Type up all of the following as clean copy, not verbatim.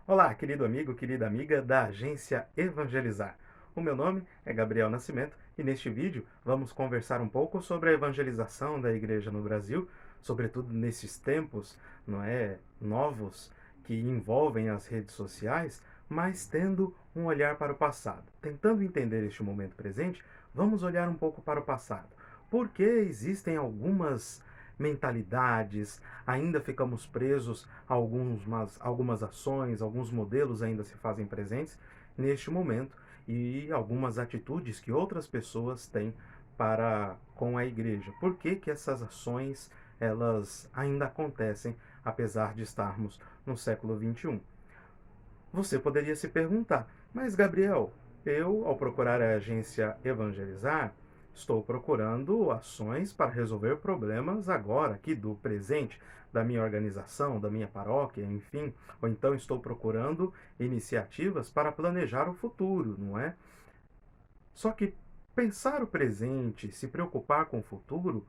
Olá, querido amigo, querida amiga da agência Evangelizar. O meu nome é Gabriel Nascimento e neste vídeo vamos conversar um pouco sobre a evangelização da igreja no Brasil, sobretudo nesses tempos, não é, novos que envolvem as redes sociais, mas tendo um olhar para o passado. Tentando entender este momento presente, vamos olhar um pouco para o passado. Por que existem algumas mentalidades, ainda ficamos presos a algumas ações, alguns modelos ainda se fazem presentes neste momento e algumas atitudes que outras pessoas têm para com a igreja. Por que que essas ações elas ainda acontecem apesar de estarmos no século XXI? Você poderia se perguntar, mas Gabriel, eu, ao procurar a agência Evangelizar, estou procurando ações para resolver problemas agora, aqui do presente, da minha organização, da minha paróquia, enfim, ou então estou procurando iniciativas para planejar o futuro, não é? Só que pensar o presente, se preocupar com o futuro,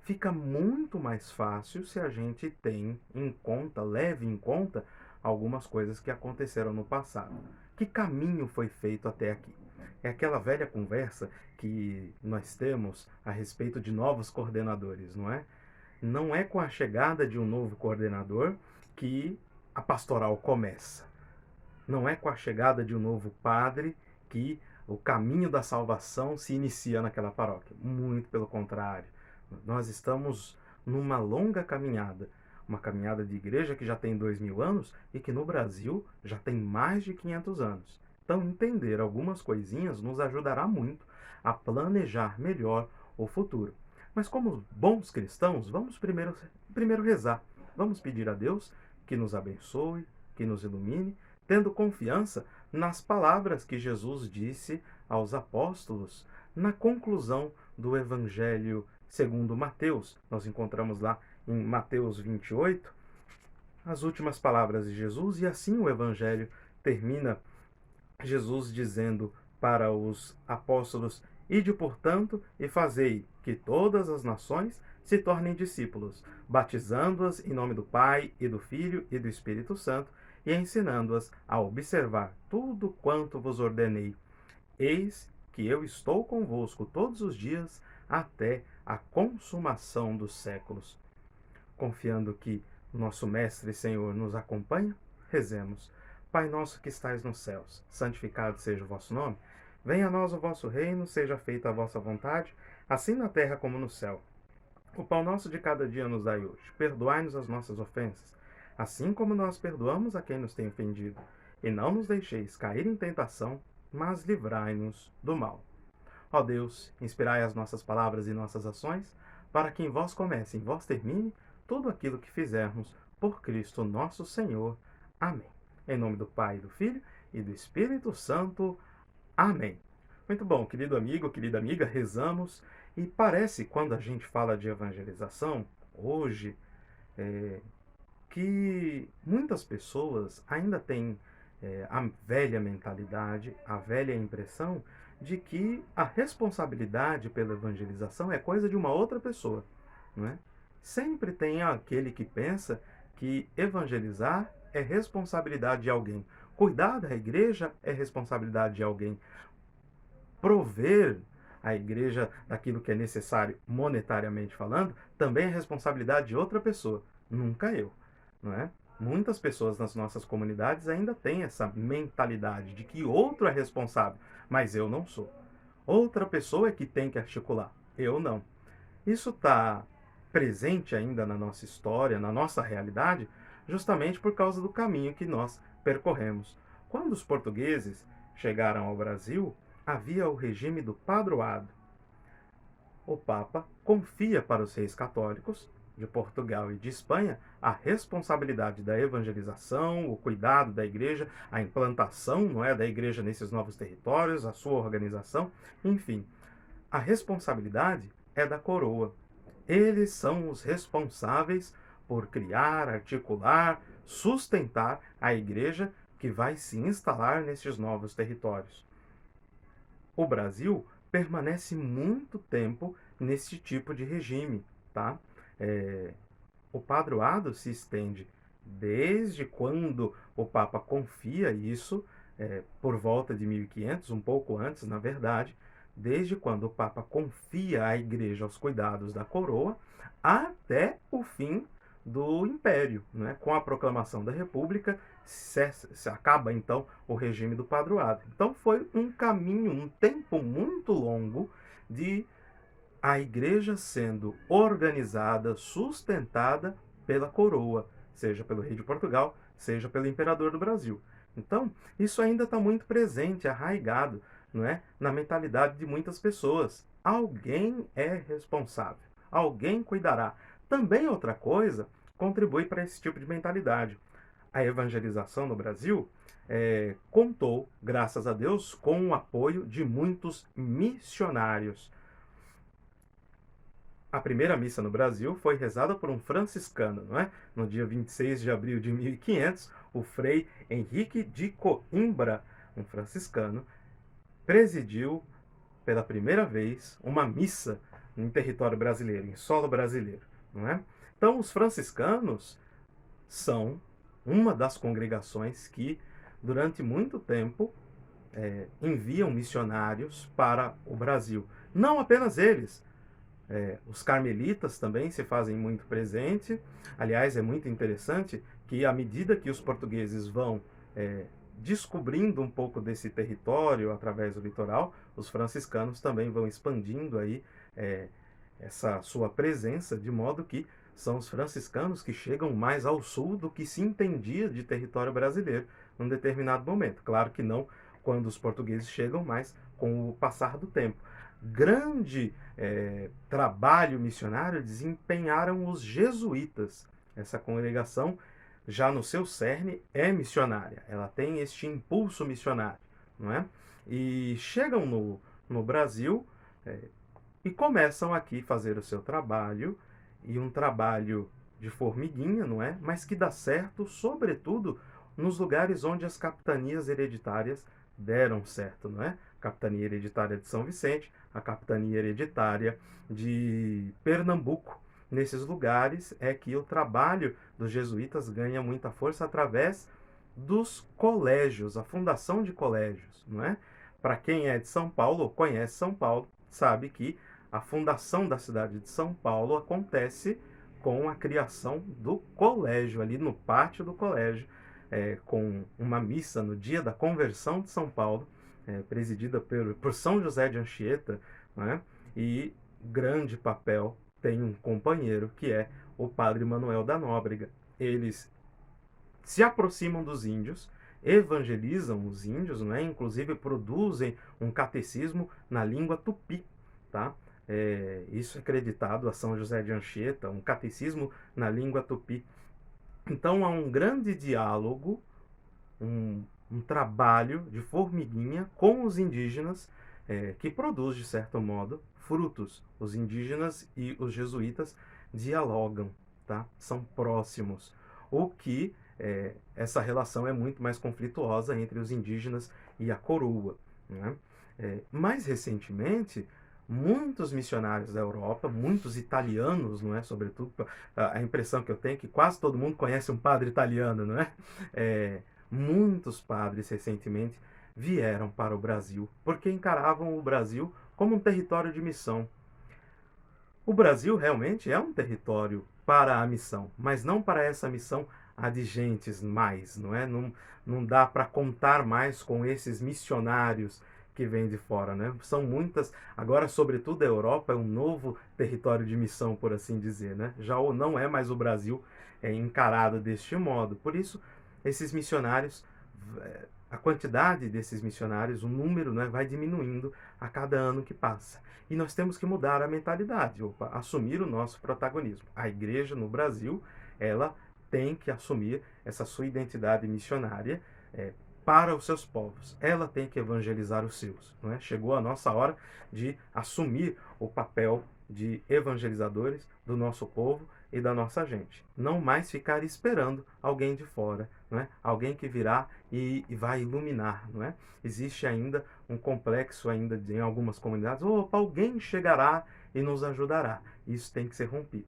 fica muito mais fácil se a gente tem em conta, leve em conta, algumas coisas que aconteceram no passado. Que caminho foi feito até aqui? É aquela velha conversa que nós temos a respeito de novos coordenadores, não é? Não é com a chegada de um novo coordenador que a pastoral começa. Não é com a chegada de um novo padre que o caminho da salvação se inicia naquela paróquia. Muito pelo contrário. Nós estamos numa longa caminhada. Uma caminhada de igreja que já tem 2000 anos e que no Brasil já tem mais de 500 anos. Então, entender algumas coisinhas nos ajudará muito a planejar melhor o futuro. Mas como bons cristãos, vamos primeiro rezar. Vamos pedir a Deus que nos abençoe, que nos ilumine, tendo confiança nas palavras que Jesus disse aos apóstolos na conclusão do Evangelho segundo Mateus. Nós encontramos lá em Mateus 28 as últimas palavras de Jesus e assim o Evangelho termina Jesus dizendo para os apóstolos: Ide, portanto, e fazei que todas as nações se tornem discípulos, batizando-as em nome do Pai, e do Filho, e do Espírito Santo, e ensinando-as a observar tudo quanto vos ordenei. Eis que eu estou convosco todos os dias, até a consumação dos séculos. Confiando que nosso Mestre e Senhor nos acompanha, rezemos. Pai nosso que estais nos céus, santificado seja o vosso nome. Venha a nós o vosso reino, seja feita a vossa vontade, assim na terra como no céu. O pão nosso de cada dia nos dai hoje. Perdoai-nos as nossas ofensas, assim como nós perdoamos a quem nos tem ofendido. E não nos deixeis cair em tentação, mas livrai-nos do mal. Ó Deus, inspirai as nossas palavras e nossas ações, para que em vós comece, em vós termine, tudo aquilo que fizermos por Cristo nosso Senhor. Amém. Em nome do Pai, do Filho e do Espírito Santo. Amém. Muito bom, querido amigo, querida amiga, rezamos. E parece, quando a gente fala de evangelização, hoje, que muitas pessoas ainda têm a velha mentalidade, a velha impressão de que a responsabilidade pela evangelização é coisa de uma outra pessoa, não é? Sempre tem aquele que pensa que evangelizar é responsabilidade de alguém, cuidar da igreja é responsabilidade de alguém, prover a igreja daquilo que é necessário monetariamente falando também é responsabilidade de outra pessoa, nunca eu, não é? Muitas pessoas nas nossas comunidades ainda têm essa mentalidade de que outro é responsável, mas eu não sou. Outra pessoa é que tem que articular, eu não. Isso está presente ainda na nossa história, na nossa realidade, justamente por causa do caminho que nós percorremos. Quando os portugueses chegaram ao Brasil, havia o regime do padroado. O Papa confia para os reis católicos de Portugal e de Espanha a responsabilidade da evangelização, o cuidado da igreja, a implantação, não é, da igreja nesses novos territórios, a sua organização, enfim. A responsabilidade é da coroa. Eles são os responsáveis por criar, articular, sustentar a igreja que vai se instalar nesses novos territórios. O Brasil permanece muito tempo nesse tipo de regime, tá? O padroado se estende desde quando o Papa confia isso, por volta de 1500, um pouco antes, na verdade, desde quando o Papa confia a Igreja aos cuidados da coroa, até o fim do Império, né? Com a proclamação da República, se acaba então o regime do padroado. Então foi um caminho, um tempo muito longo de a Igreja sendo organizada, sustentada pela coroa, seja pelo rei de Portugal, seja pelo imperador do Brasil. Então, isso ainda está muito presente, arraigado, não é, na mentalidade de muitas pessoas. Alguém é responsável, alguém cuidará. Também outra coisa contribui para esse tipo de mentalidade. A evangelização no Brasil contou, graças a Deus, com o apoio de muitos missionários. A primeira missa no Brasil foi rezada por um franciscano, não é? No dia 26 de abril de 1500, o frei Henrique de Coimbra, um franciscano, presidiu pela primeira vez uma missa em território brasileiro, em solo brasileiro, não é? Então, os franciscanos são uma das congregações que, durante muito tempo, enviam missionários para o Brasil. Não apenas eles, os carmelitas também se fazem muito presente. Aliás, é muito interessante que, à medida que os portugueses vão descobrindo um pouco desse território através do litoral, os franciscanos também vão expandindo aí essa sua presença, de modo que são os franciscanos que chegam mais ao sul do que se entendia de território brasileiro num determinado momento. Claro que não quando os portugueses chegam, mas com o passar do tempo. Grande trabalho missionário desempenharam os jesuítas. Essa congregação, já no seu cerne, é missionária. Ela tem este impulso missionário, não é? E chegam no Brasil e começam aqui a fazer o seu trabalho, e um trabalho de formiguinha, não é? Mas que dá certo, sobretudo, nos lugares onde as capitanias hereditárias deram certo, não é? Capitania Hereditária de São Vicente, a Capitania Hereditária de Pernambuco. Nesses lugares é que o trabalho dos jesuítas ganha muita força através dos colégios, a fundação de colégios, não é? Para quem é de São Paulo, ou conhece São Paulo, sabe que a fundação da cidade de São Paulo acontece com a criação do colégio, ali no pátio do colégio, com uma missa no dia da conversão de São Paulo, presidida por São José de Anchieta, né? E grande papel tem um companheiro que é o padre Manuel da Nóbrega. Eles se aproximam dos índios, evangelizam os índios, né? Inclusive produzem um catecismo na língua tupi, tá? Isso é acreditado a São José de Anchieta, um catecismo na língua tupi. Então há um grande diálogo, um trabalho de formiguinha com os indígenas, que produz, de certo modo, frutos. Os indígenas e os jesuítas dialogam, tá? São próximos. O que essa relação é muito mais conflituosa entre os indígenas e a coroa, né? Mais recentemente, muitos missionários da Europa, muitos italianos, não é? Sobretudo, a impressão que eu tenho é que quase todo mundo conhece um padre italiano, não é? Muitos padres recentemente vieram para o Brasil, porque encaravam o Brasil como um território de missão. O Brasil realmente é um território para a missão, mas não para essa missão adigentes mais, não é? Não dá para contar mais com esses missionários que vêm de fora, né? São muitas, agora sobretudo a Europa é um novo território de missão, por assim dizer, né? Já não é mais o Brasil encarado deste modo. Por isso, esses missionários, a quantidade desses missionários, o número, né, vai diminuindo a cada ano que passa. E nós temos que mudar a mentalidade, assumir o nosso protagonismo. A igreja no Brasil, ela tem que assumir essa sua identidade missionária para os seus povos. Ela tem que evangelizar os seus. Não é? Chegou a nossa hora de assumir o papel de evangelizadores do nosso povo e da nossa gente. Não mais ficar esperando alguém de fora, não é? Alguém que virá e vai iluminar, não é? Existe ainda um complexo ainda em algumas comunidades. Opa, alguém chegará e nos ajudará. Isso tem que ser rompido.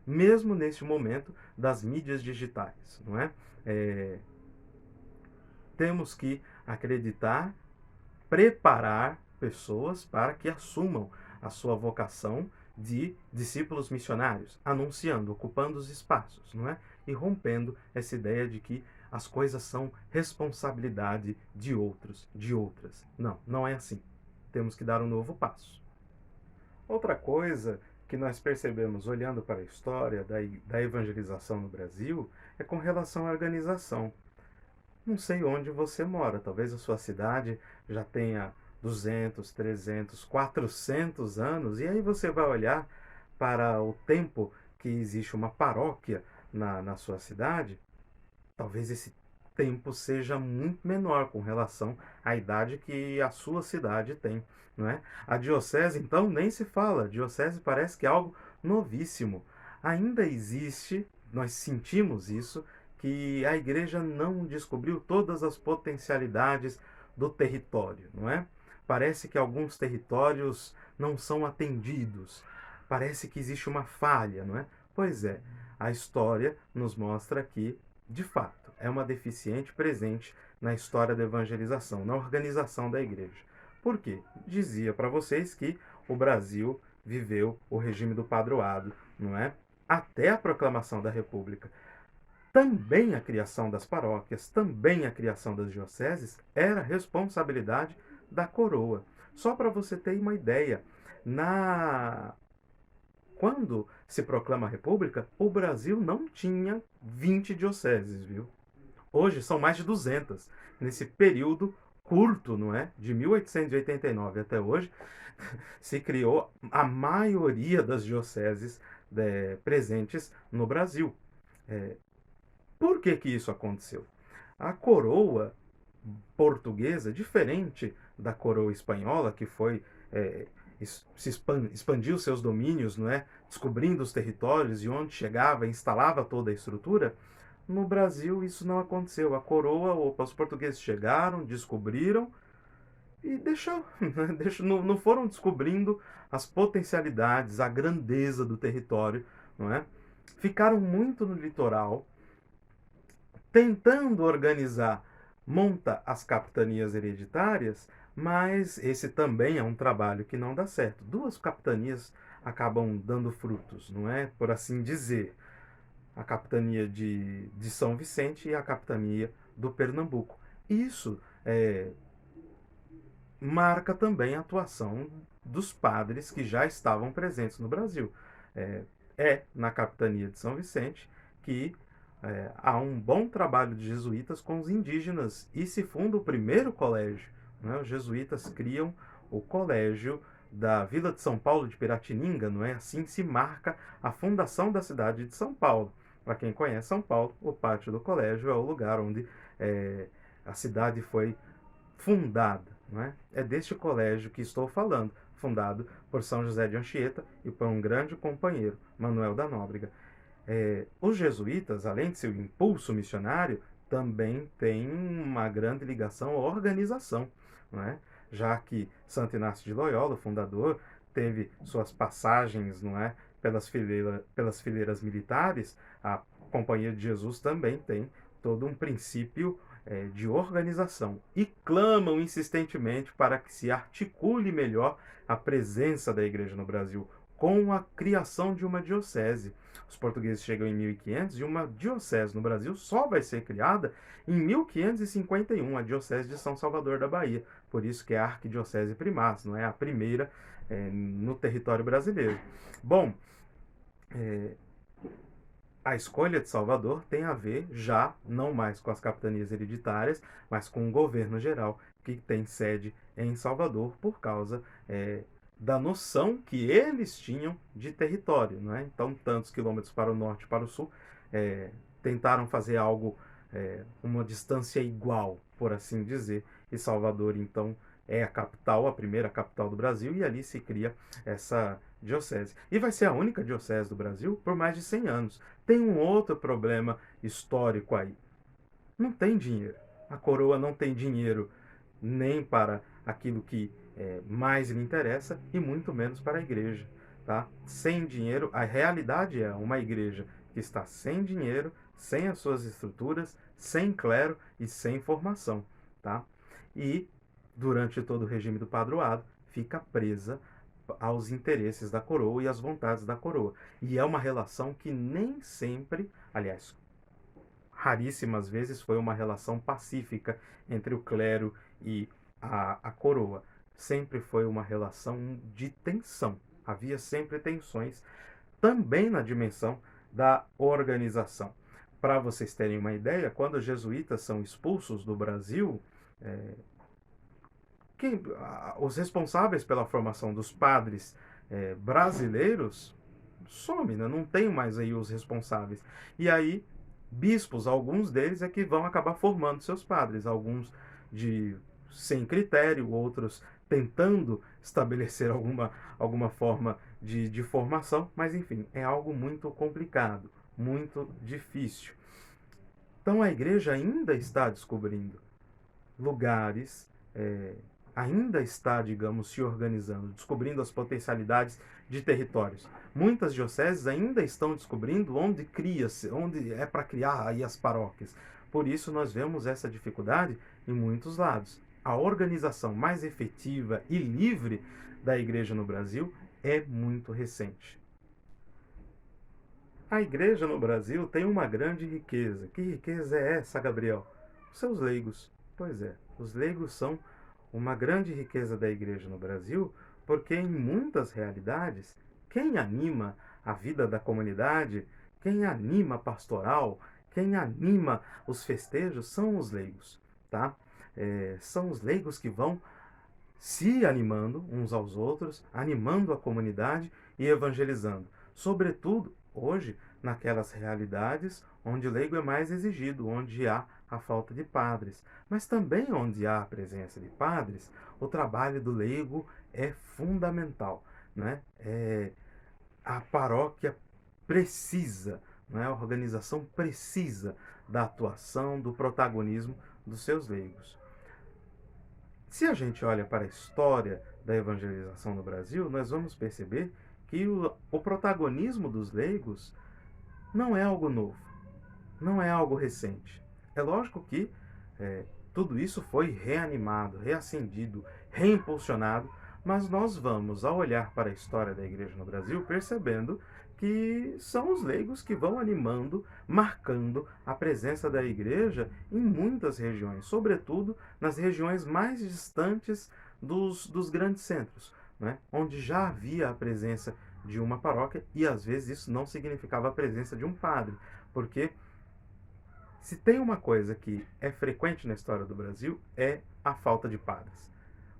mesmo neste momento das mídias digitais, não é? Temos que acreditar, preparar pessoas para que assumam a sua vocação de discípulos missionários, anunciando, ocupando os espaços, não é? E rompendo essa ideia de que as coisas são responsabilidade de outros, de outras. Não, não é assim. Temos que dar um novo passo. Outra coisa que nós percebemos olhando para a história da evangelização no Brasil é com relação à organização. Não sei onde você mora, talvez a sua cidade já tenha 200, 300, 400 anos, e aí você vai olhar para o tempo que existe uma paróquia na sua cidade, talvez esse tempo seja muito menor com relação à idade que a sua cidade tem, não é? A diocese, então, nem se fala. A diocese parece que é algo novíssimo. Ainda existe, nós sentimos isso, que a igreja não descobriu todas as potencialidades do território, não é? Parece que alguns territórios não são atendidos. Parece que existe uma falha, não é? Pois é, a história nos mostra que, de fato, é uma deficiente presente na história da evangelização, na organização da igreja. Por quê? Dizia para vocês que o Brasil viveu o regime do padroado, não é? Até a proclamação da República. Também a criação das paróquias, também a criação das dioceses era responsabilidade da coroa. Só para você ter uma ideia, quando se proclama a República, o Brasil não tinha 20 dioceses, viu? Hoje são mais de 200. Nesse período curto, não é? De 1889 até hoje, se criou a maioria das dioceses presentes no Brasil. Por que que isso aconteceu? A coroa portuguesa, diferente da coroa espanhola, que foi expandiu seus domínios, não é? Descobrindo os territórios e onde chegava, instalava toda a estrutura. No Brasil isso não aconteceu. A coroa, os portugueses chegaram, descobriram e deixou, não foram descobrindo as potencialidades, a grandeza do território, não é? Ficaram muito no litoral, tentando organizar, monta as capitanias hereditárias, mas esse também é um trabalho que não dá certo. Duas capitanias acabam dando frutos, não é? Por assim dizer. A capitania de São Vicente e a capitania do Pernambuco. Isso marca também a atuação dos padres que já estavam presentes no Brasil. Na capitania de São Vicente que há um bom trabalho de jesuítas com os indígenas e se funda o primeiro colégio, não é? Os jesuítas criam o colégio da Vila de São Paulo de Piratininga, não é? Assim se marca a fundação da cidade de São Paulo. Para quem conhece São Paulo, o pátio do colégio é o lugar onde a cidade foi fundada, não é? É deste colégio que estou falando, fundado por São José de Anchieta e por um grande companheiro, Manuel da Nóbrega. Os jesuítas, além de seu impulso missionário, também têm uma grande ligação à organização, não é? Já que Santo Inácio de Loyola, o fundador, teve suas passagens, não é, pelas fileiras militares, a Companhia de Jesus também tem todo um princípio de organização e clamam insistentemente para que se articule melhor a presença da igreja no Brasil com a criação de uma diocese. Os portugueses chegam em 1500 e uma diocese no Brasil só vai ser criada em 1551, a diocese de São Salvador da Bahia. Por isso que é a arquidiocese primaz, não é a primeira no território brasileiro. Bom, a escolha de Salvador tem a ver já não mais com as capitanias hereditárias, mas com o governo geral que tem sede em Salvador por causa da noção que eles tinham de território, não é? Então, tantos quilômetros para o norte e para o sul, tentaram fazer algo, uma distância igual, por assim dizer, e Salvador, então, é a capital, a primeira capital do Brasil, e ali se cria essa diocese. E vai ser a única diocese do Brasil por mais de 100 anos. Tem um outro problema histórico aí. Não tem dinheiro. A coroa não tem dinheiro nem para aquilo que mais lhe interessa e muito menos para a igreja. tá? Sem dinheiro, a realidade é uma igreja que está sem dinheiro, sem as suas estruturas, sem clero e sem formação, tá? E durante todo o regime do padroado fica presa aos interesses da coroa e às vontades da coroa. E é uma relação que nem sempre, aliás, raríssimas vezes foi uma relação pacífica entre o clero e a coroa. Sempre foi uma relação de tensão. Havia sempre tensões, também na dimensão da organização. Para vocês terem uma ideia, quando os jesuítas são expulsos do Brasil, os responsáveis pela formação dos padres brasileiros some, né? Não tem mais aí os responsáveis. E aí, bispos, alguns deles é que vão acabar formando seus padres, alguns de sem critério, outros tentando estabelecer alguma forma de formação, mas enfim, é algo muito complicado, muito difícil. Então a igreja ainda está descobrindo lugares, ainda está, digamos, se organizando, descobrindo as potencialidades de territórios. Muitas dioceses ainda estão descobrindo onde cria-se, onde é para criar aí as paróquias. Por isso nós vemos essa dificuldade em muitos lados. A organização mais efetiva e livre da igreja no Brasil é muito recente. A igreja no Brasil tem uma grande riqueza. Que riqueza é essa, Gabriel? Os seus leigos. Pois é, os leigos são uma grande riqueza da igreja no Brasil, porque em muitas realidades, quem anima a vida da comunidade, quem anima a pastoral, quem anima os festejos são os leigos, tá? São os leigos que vão se animando uns aos outros, animando a comunidade e evangelizando. Sobretudo, hoje, naquelas realidades onde o leigo é mais exigido, onde há a falta de padres. Mas também onde há a presença de padres, o trabalho do leigo é fundamental, né? A paróquia precisa, né? A organização precisa da atuação, do protagonismo dos seus leigos. Se a gente olha para a história da evangelização no Brasil, nós vamos perceber que o protagonismo dos leigos não é algo novo, não é algo recente. É lógico que tudo isso foi reanimado, reacendido, reimpulsionado, mas nós vamos, ao olhar para a história da igreja no Brasil, percebendo que são os leigos que vão animando, marcando a presença da igreja em muitas regiões, sobretudo nas regiões mais distantes dos grandes centros, né? Onde já havia a presença de uma paróquia e às vezes isso não significava a presença de um padre, porque se tem uma coisa que é frequente na história do Brasil é a falta de padres.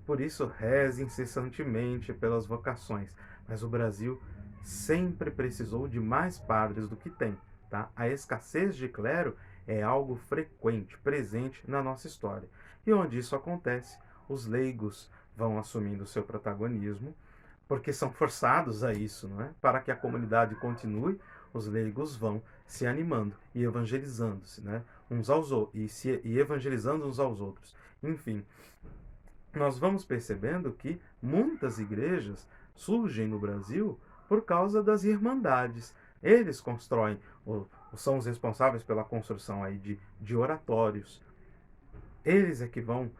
Por isso, reze incessantemente pelas vocações, mas o Brasil sempre precisou de mais padres do que tem, tá? A escassez de clero é algo frequente, presente na nossa história. E onde isso acontece, os leigos vão assumindo seu protagonismo, porque são forçados a isso, não é? Para que a comunidade continue, os leigos vão se animando e evangelizando-se, né? Uns aos outros, e evangelizando uns aos outros. Enfim, nós vamos percebendo que muitas igrejas surgem no Brasil por causa das irmandades. Eles constroem, são os responsáveis pela construção aí de oratórios. Eles é que vão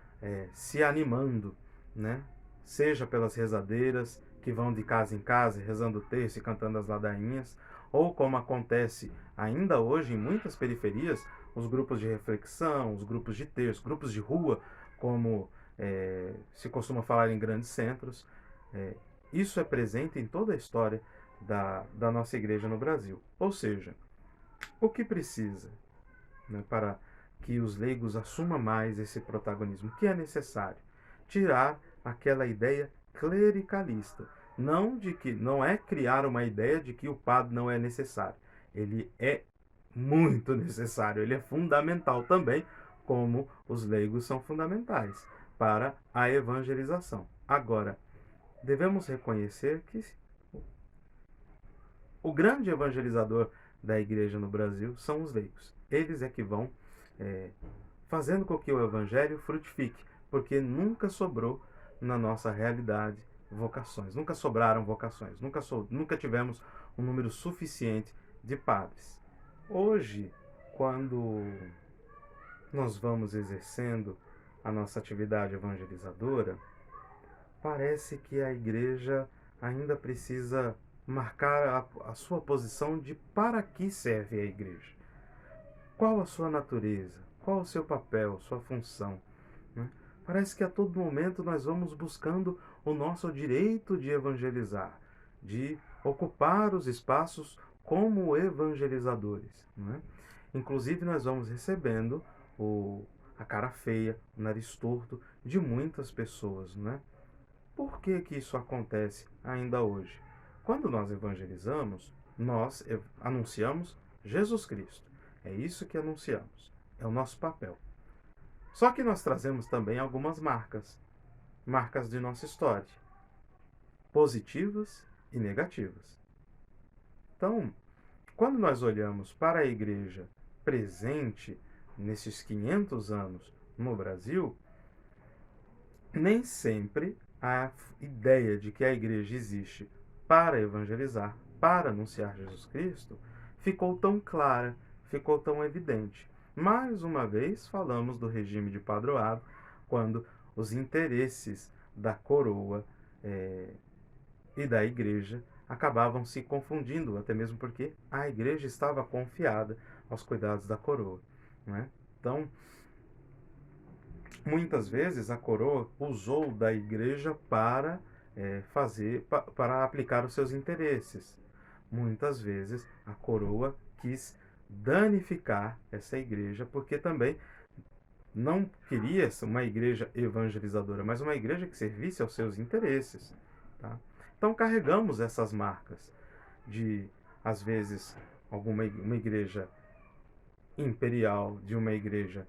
se animando, né? Seja pelas rezadeiras, que vão de casa em casa rezando o texto e cantando as ladainhas, ou como acontece ainda hoje em muitas periferias, os grupos de reflexão, os grupos de terço, grupos de rua, como se costuma falar em grandes centros. Isso é presente em toda a história da nossa igreja no Brasil. Ou seja, o que precisa, né, para que os leigos assumam mais esse protagonismo? O que é necessário? Tirar aquela ideia clericalista. Não é criar uma ideia de que o padre não é necessário. Ele é muito necessário, ele é fundamental também, como os leigos são fundamentais para a evangelização. Agora, devemos reconhecer que o grande evangelizador da igreja no Brasil são os leigos. Eles é que vão fazendo com que o evangelho frutifique, porque nunca sobrou na nossa realidade vocações, nunca sobraram vocações, nunca tivemos um número suficiente de padres. Hoje, quando nós vamos exercendo a nossa atividade evangelizadora, parece que a igreja ainda precisa marcar a sua posição de para que serve a igreja. Qual a sua natureza? Qual o seu papel, sua função? Né? Parece que a todo momento nós vamos buscando o nosso direito de evangelizar, de ocupar os espaços como evangelizadores. Né? Inclusive, nós vamos recebendo a cara feia, o nariz torto de muitas pessoas. Né? Por que que isso acontece ainda hoje? Quando nós evangelizamos, nós anunciamos Jesus Cristo. É isso que anunciamos. É o nosso papel. Só que nós trazemos também algumas marcas. Marcas de nossa história. Positivas e negativas. Então, quando nós olhamos para a igreja presente nesses 500 anos no Brasil, nem sempre a ideia de que a igreja existe para evangelizar, para anunciar Jesus Cristo, ficou tão clara, ficou tão evidente. Mais uma vez, falamos do regime de padroado, quando os interesses da coroa e da igreja acabavam se confundindo, até mesmo porque a igreja estava confiada aos cuidados da coroa. Né? Então, muitas vezes a coroa usou da igreja para para aplicar os seus interesses. Muitas vezes a coroa quis danificar essa igreja, porque também não queria uma igreja evangelizadora, mas uma igreja que servisse aos seus interesses. Tá? Então carregamos essas marcas de, às vezes, uma igreja imperial, de uma igreja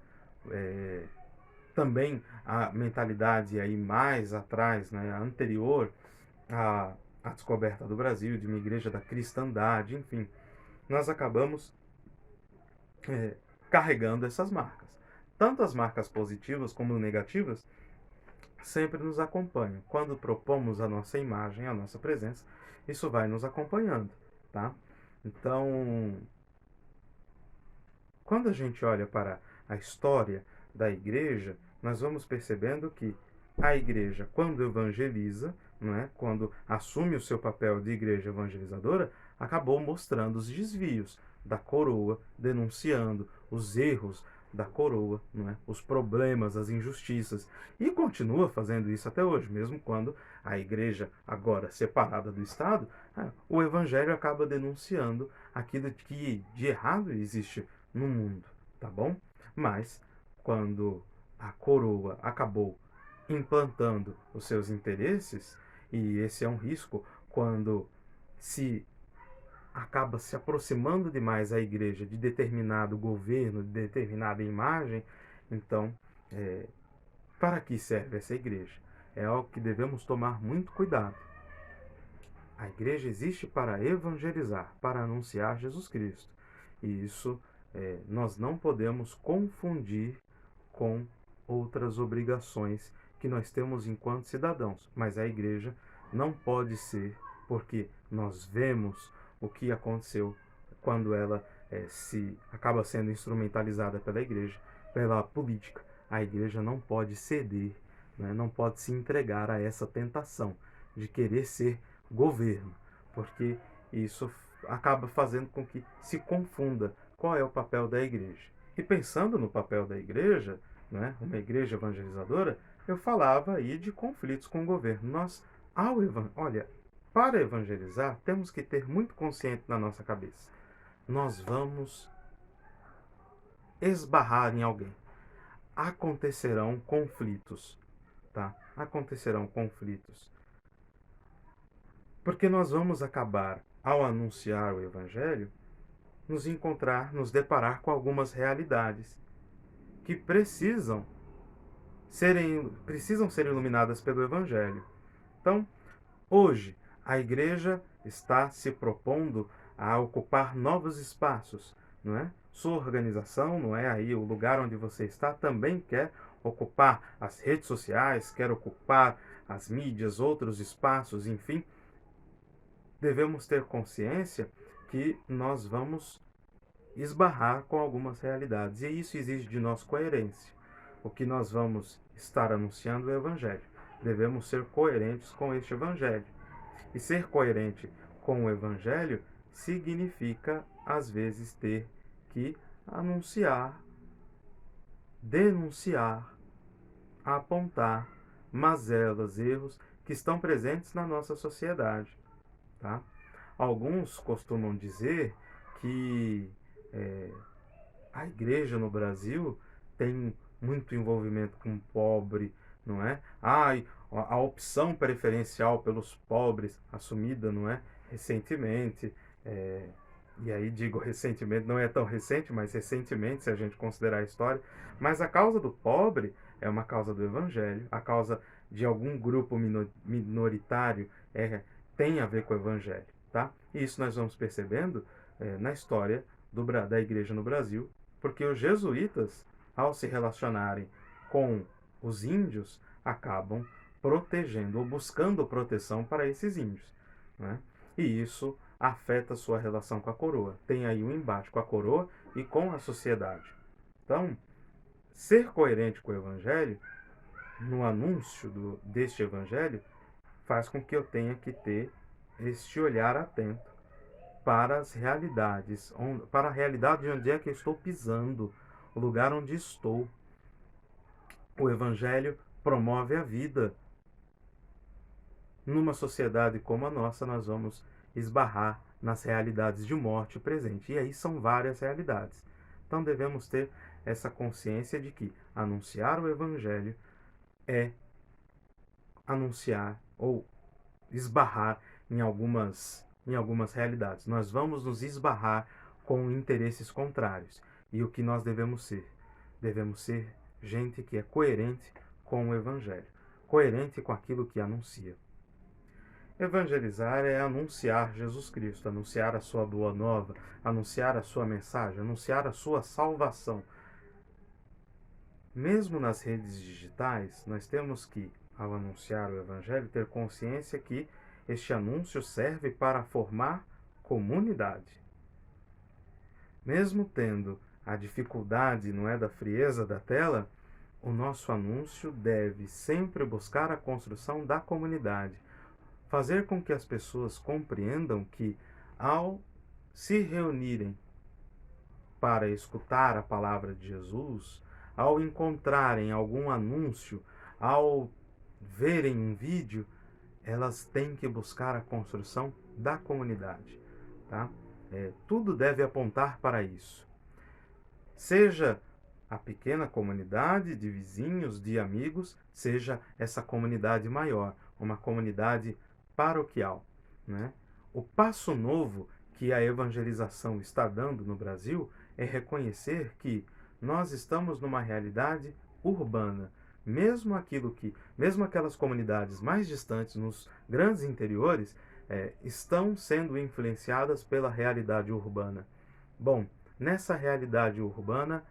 também a mentalidade aí mais atrás, né, anterior à descoberta do Brasil, de uma igreja da cristandade, enfim, nós acabamos carregando essas marcas. Tanto as marcas positivas como negativas sempre nos acompanham. Quando propomos a nossa imagem, a nossa presença, isso vai nos acompanhando, tá? Então, quando a gente olha para a história da igreja, nós vamos percebendo que a igreja, quando evangeliza, não é? Quando assume o seu papel de igreja evangelizadora, acabou mostrando os desvios da coroa, denunciando os erros da coroa, não é? Os problemas, as injustiças, e continua fazendo isso até hoje, mesmo quando a igreja, agora separada do Estado, o evangelho acaba denunciando aquilo que de errado existe no mundo, tá bom? Mas quando a coroa acabou implantando os seus interesses, e esse é um risco quando se acaba se aproximando demais a igreja de determinado governo, de determinada imagem, então, para que serve essa igreja? É algo que devemos tomar muito cuidado. A igreja existe para evangelizar, para anunciar Jesus Cristo. E isso nós não podemos confundir com outras obrigações que nós temos enquanto cidadãos. Mas a igreja não pode ser, porque nós vemos o que aconteceu quando ela se acaba sendo instrumentalizada pela igreja, pela política. A igreja não pode ceder, né? Não pode se entregar a essa tentação de querer ser governo, porque isso acaba fazendo com que se confunda qual é o papel da igreja. E pensando no papel da igreja, né, uma igreja evangelizadora, eu falava aí de conflitos com o governo. Nós, olha, para evangelizar, temos que ter muito consciente na nossa cabeça. Nós vamos esbarrar em alguém. Acontecerão conflitos, tá? Acontecerão conflitos. Porque nós vamos acabar, ao anunciar o evangelho, nos deparar com algumas realidades que precisam ser iluminadas pelo evangelho. Então, hoje, a igreja está se propondo a ocupar novos espaços, não é? Sua organização, não é aí o lugar onde você está, também quer ocupar as redes sociais, quer ocupar as mídias, outros espaços, enfim, devemos ter consciência que nós vamos esbarrar com algumas realidades. E isso exige de nós coerência. O que nós vamos estar anunciando é o Evangelho. Devemos ser coerentes com este Evangelho. E ser coerente com o Evangelho significa, às vezes, ter que anunciar, denunciar, apontar mazelas, erros que estão presentes na nossa sociedade. Tá? Alguns costumam dizer que a igreja no Brasil tem muito envolvimento com o pobre, não é? A opção preferencial pelos pobres assumida, não é? Recentemente, e aí digo recentemente, não é tão recente, mas recentemente, se a gente considerar a história, mas a causa do pobre é uma causa do Evangelho, a causa de algum grupo minoritário tem a ver com o Evangelho, tá? E isso nós vamos percebendo na história da igreja no Brasil, porque os jesuítas, ao se relacionarem com os índios, acabam protegendo ou buscando proteção para esses índios, né? E isso afeta a sua relação com a coroa. Tem aí um embate com a coroa e com a sociedade. Então, ser coerente com o Evangelho, no anúncio deste Evangelho, faz com que eu tenha que ter este olhar atento para as realidades, para a realidade onde é que eu estou pisando, o lugar onde estou. O Evangelho promove a vida. Numa sociedade como a nossa, nós vamos esbarrar nas realidades de morte presente. E aí são várias realidades. Então devemos ter essa consciência de que anunciar o Evangelho é anunciar ou esbarrar em algumas realidades. Nós vamos nos esbarrar com interesses contrários. E o que nós devemos ser? Devemos ser gente que é coerente com o Evangelho, coerente com aquilo que anuncia. Evangelizar é anunciar Jesus Cristo, anunciar a sua boa nova, anunciar a sua mensagem, anunciar a sua salvação. Mesmo nas redes digitais, nós temos que, ao anunciar o Evangelho, ter consciência que este anúncio serve para formar comunidade. Mesmo tendo a dificuldade, não é, da frieza da tela, o nosso anúncio deve sempre buscar a construção da comunidade, fazer com que as pessoas compreendam que, ao se reunirem para escutar a palavra de Jesus, ao encontrarem algum anúncio, ao verem um vídeo, elas têm que buscar a construção da comunidade. Tá? Tudo deve apontar para isso. Seja a pequena comunidade de vizinhos, de amigos, seja essa comunidade maior, uma comunidade paroquial, né? O passo novo que a evangelização está dando no Brasil é reconhecer que nós estamos numa realidade urbana. Mesmo aquelas comunidades mais distantes, nos grandes interiores, estão sendo influenciadas pela realidade urbana. Bom, nessa realidade urbana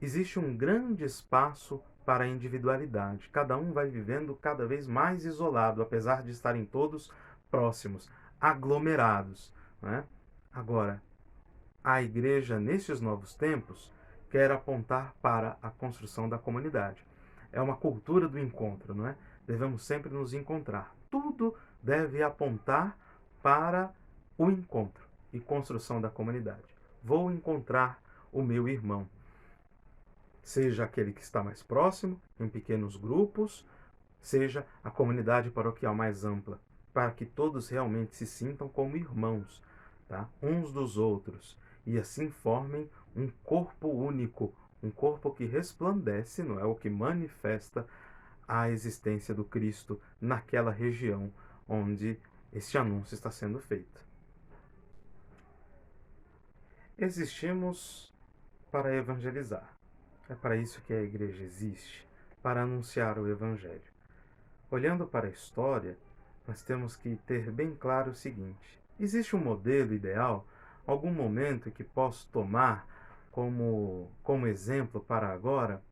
existe um grande espaço para a individualidade. Cada um vai vivendo cada vez mais isolado, apesar de estarem todos próximos, aglomerados, né? Agora, a igreja, nesses novos tempos, quer apontar para a construção da comunidade. É uma cultura do encontro, não é? Devemos sempre nos encontrar. Tudo deve apontar para o encontro e construção da comunidade. Vou encontrar o meu irmão. Seja aquele que está mais próximo, em pequenos grupos, seja a comunidade paroquial mais ampla, para que todos realmente se sintam como irmãos, tá? Uns dos outros, e assim formem um corpo único, um corpo que resplandece, não é? O que manifesta a existência do Cristo naquela região onde este anúncio está sendo feito. Existimos para evangelizar. É para isso que a igreja existe, para anunciar o Evangelho. Olhando para a história, nós temos que ter bem claro o seguinte: existe um modelo ideal, algum momento que posso tomar como exemplo para agora?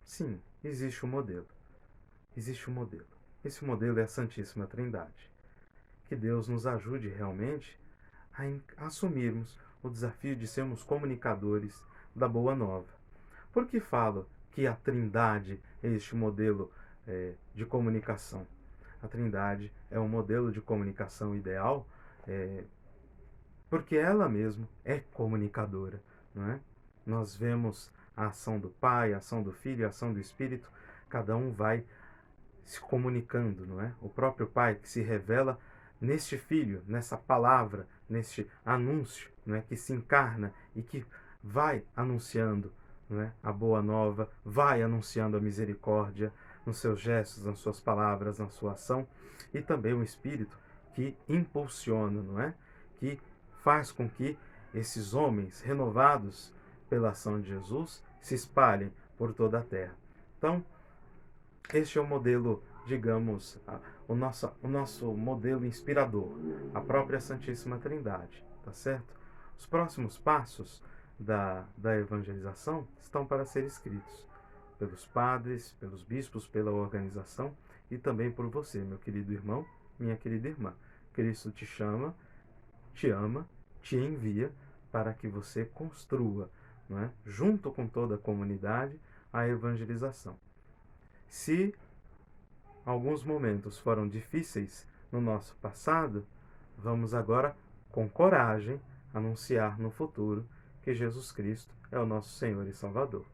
Sim, existe um modelo. existe um modelo. Esse modelo é a Santíssima Trindade. Que Deus nos ajude realmente a assumirmos o desafio de sermos comunicadores da Boa Nova. Por que falo que a Trindade é este modelo de comunicação? A Trindade é um modelo de comunicação ideal porque ela mesma é comunicadora, não é? Nós vemos a ação do Pai, a ação do Filho, a ação do Espírito, cada um vai se comunicando, não é? O próprio Pai que se revela neste Filho, nessa palavra, neste anúncio, não é? Que se encarna e que vai anunciando, não é? A boa nova, vai anunciando a misericórdia nos seus gestos, nas suas palavras, na sua ação, e também o Espírito que impulsiona, não é? Que faz com que esses homens renovados pela ação de Jesus se espalhem por toda a terra. Então, este é o modelo, digamos, o nosso modelo inspirador, a própria Santíssima Trindade, tá certo? Os próximos passos da evangelização estão para ser escritos pelos padres, pelos bispos, pela organização e também por você, meu querido irmão, minha querida irmã. Cristo te chama, te ama, te envia para que você construa, não é? Junto com toda a comunidade, a evangelização. Se alguns momentos foram difíceis no nosso passado, vamos agora, com coragem, anunciar no futuro que Jesus Cristo é o nosso Senhor e Salvador.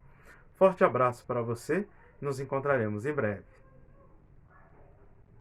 Forte abraço para você e nos encontraremos em breve.